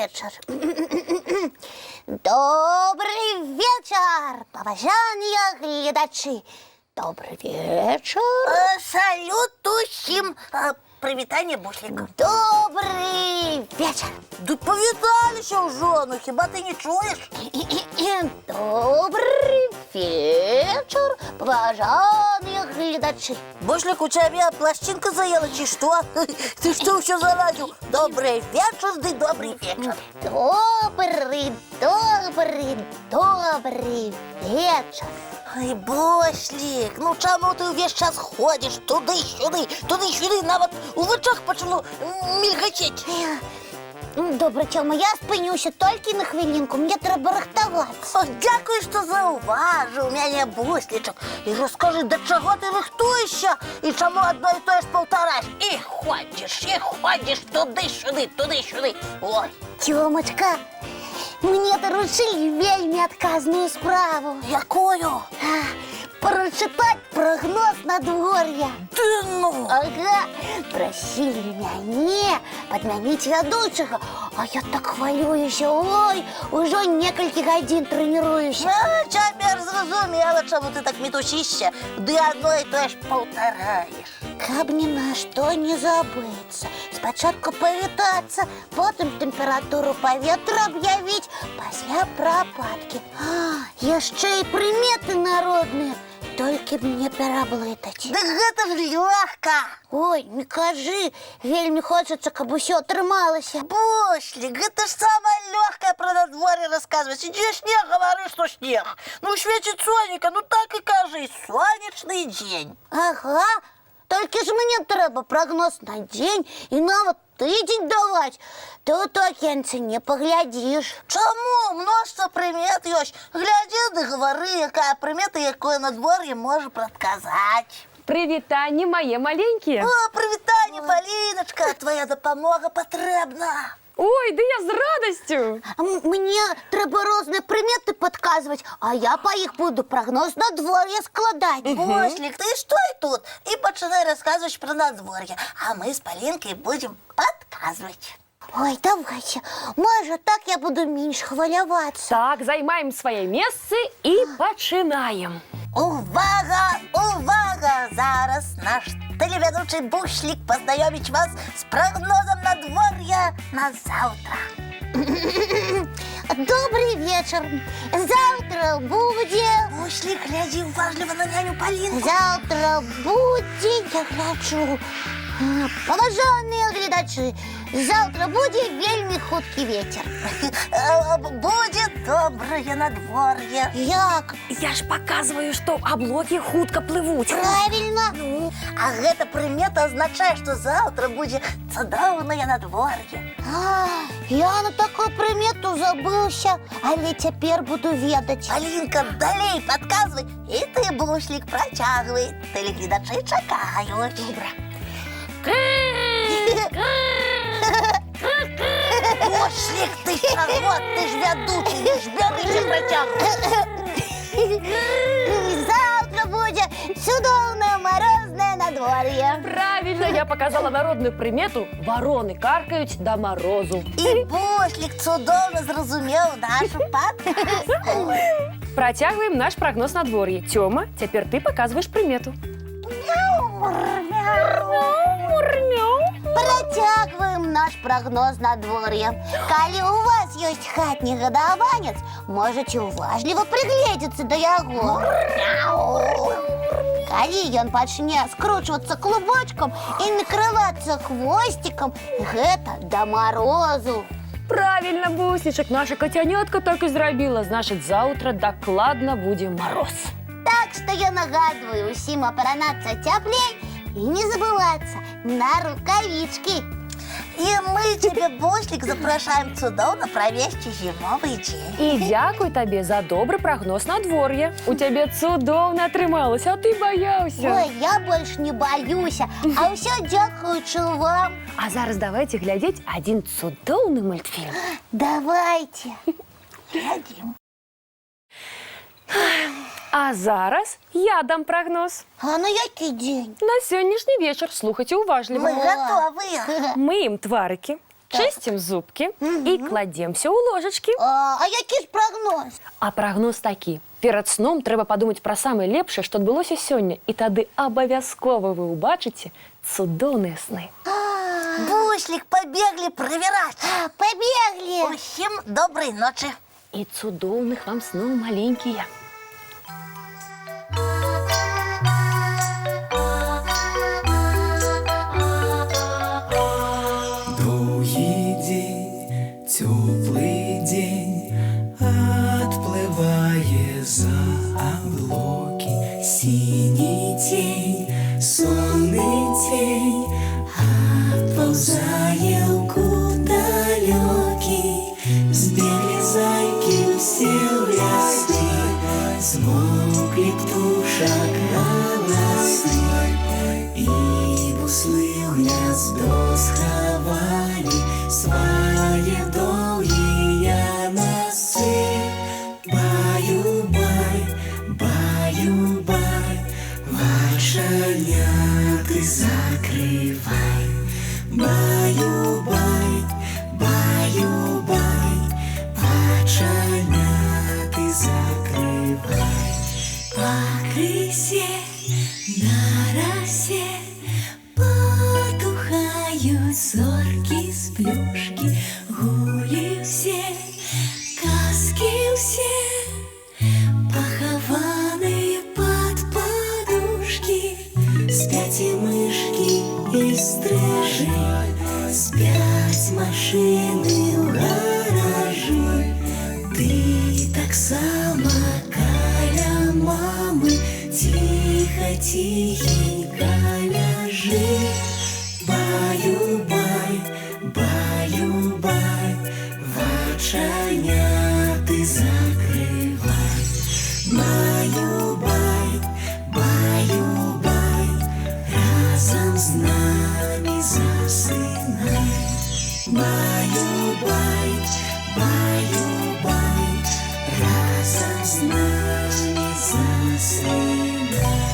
вечер. Добрый вечер, поважання глядачі. Добрый вечер. Салют усім. Привітання, Буслик. Добрый вечер. Да повіталися вже, ну хіба ти не чуєш? Добрый вечер, поважання глядачі. Буслик, у тебе пластинка заела, чи що? Ти що все заладил? Добрий вечір, да добрий вечір. Добрый вечер. Ой, Буслик, ну чому ти весь час ходиш туди-сюди, навіть у очах почало мільгачить. Добре, Тьома, я спинюся тільки на хвилинку, мені треба рихтуватися. О, дякую, що зауважив мене, Бусличок. І розкажи, до чого ти рихтуєшся і чому одно і те ж повторяєш. І ходиш туди-сюди. Ой. Тьомочка, мені доручили вельми отказную справу. Якою? Прочитать прогноз надворья. Ти ну. Ага, просили меня подменить ведущего, а я так хвалююсь, ой, уже несколько годин тренируюсь. Тепер зрозуміло, чому ти так метушишся, де одно і те ж повторяєш. Каб ні на що не забыться. Спочатку повітатися, потім температуру повітря об'явити, після пропадки. Є ще й примети народні, тільки б не переблитати. Да гэта ж легко. Ой, не кажи, вельми хочеться, каб усе трималося. Буслик, это ж самое легкое про надворье рассказывать. Иди снег, говори, что снег. Ну, светит сонечко, ну так и кажи, солнечный день. Ага, тільки ж мені треба прогноз на день і навіть тиждень давати. Тут у окенці не поглядиш. Чому? Множество примет есть. Гляди, да говори, яка примета, якое надворье може предсказати. Привітання, моє маленькі. О, привітання, Поліночка, твоя допомога потрібна. Ой, да я з радістю. Мені треба різні примети підказувати, а я по їх буду прогноз надвор'я складати. Буслик, ты стой тут и починай рассказывать про надворье, а мы с Полинкой будем подсказывать. Ой, давайте, може так я буду меньше хвилюватися. Так, займаємо своє місце і починаємо. Увага, увага! Зараз наш телеведучий Буслик познайомить вас з прогнозом надвор'я на завтра. Добрий вечір. Завтра буде... Буслик, гляди уважливо на няню Полинку. Завтра буде, я гляджу. Поважані глядачі, завтра буде вельми хуткий ветер. Будет доброе надвор'е. Як? Я ж показую, що облаки хутко пливуть. Правильно. А гэта примета означає, що завтра буде цудовне надвор'е. Я на таку примету забився, але тепер буду ведати. Полинка, далей подсказывай, и ты, Буслик, протягивай. Телеглядачи чекають. Добре. Буслик, ты чего? Ты ж ведучий, не ж бери протягивай. Завтра буде чудовне морозне надвор'я. Правильно, я показала народну примету. Ворони каркають до морозу. І Буслик чудовно зрозумів нашу подсказку. Протягуємо наш прогноз надвор'я. Тьома, тепер ти показуєш примету. Протягиваем наш прогноз надворья. Коли у вас есть хатний годованец, можете уважливо пригледеться до яго. Коли он пачне скручиваться клубочком и накрываться хвостиком, гэта до морозу. Правильно, Бусличек, наша котянятка так і зробила. Значить, завтра докладно буде мороз. Так что я нагадываю усім опранаться теплей и не забываться на рукавички. І ми тебе, Буслик, запрошаємо чудовно провести зимовий день. І дякую тобі за добрий прогноз надвор'я. У тебе чудовно отрималось, а ти боявся. Ой, я больше не боюсь, а все дякуючи вам. А зараз давайте глядеть один чудовний мультфільм. Давайте. Глядим. А зараз я дам прогноз. А на який день? На сьогоднішній вечір. Слухайте уважливо. Ми готові. Миємо тварики, Чистим зубки і кладемся у ложечки. А який ж прогноз? А прогноз такі. Перед сном треба подумати про саме лепшее, що відбулося сьогодні. І тоді обов'язково ви побачите цудовні сни. Буслик, побегли проверять. Побегли. Усім доброї ночі. І цудовних вам снов маленькі. Долгий день, теплый день, отплывая за облаки. Синий тень, сонный тень, отползая в далекий. Сбегли зайки все в лесы, смолкли птушек голосы. И буслы в гнездо сховали свои долгие носы. Баю-бай, баю-бай, вошаняты закрывай. Баю-бай, баю-бай, вошаняты закрывай. По крысе на росе потухают зорки с плюшки. Гули все, казки все, похованные под подушки. Спят и мышки, и стрижи, спят машины в гаражи. Ты так само каля мамы, тихо, тихенько ляжи. Баю-бай, баю-бай, вочаняты закрывай. Баю-бай, баю-бай, разом с нами засынай. Баю-бай, баю-бай, разом с нами засынай.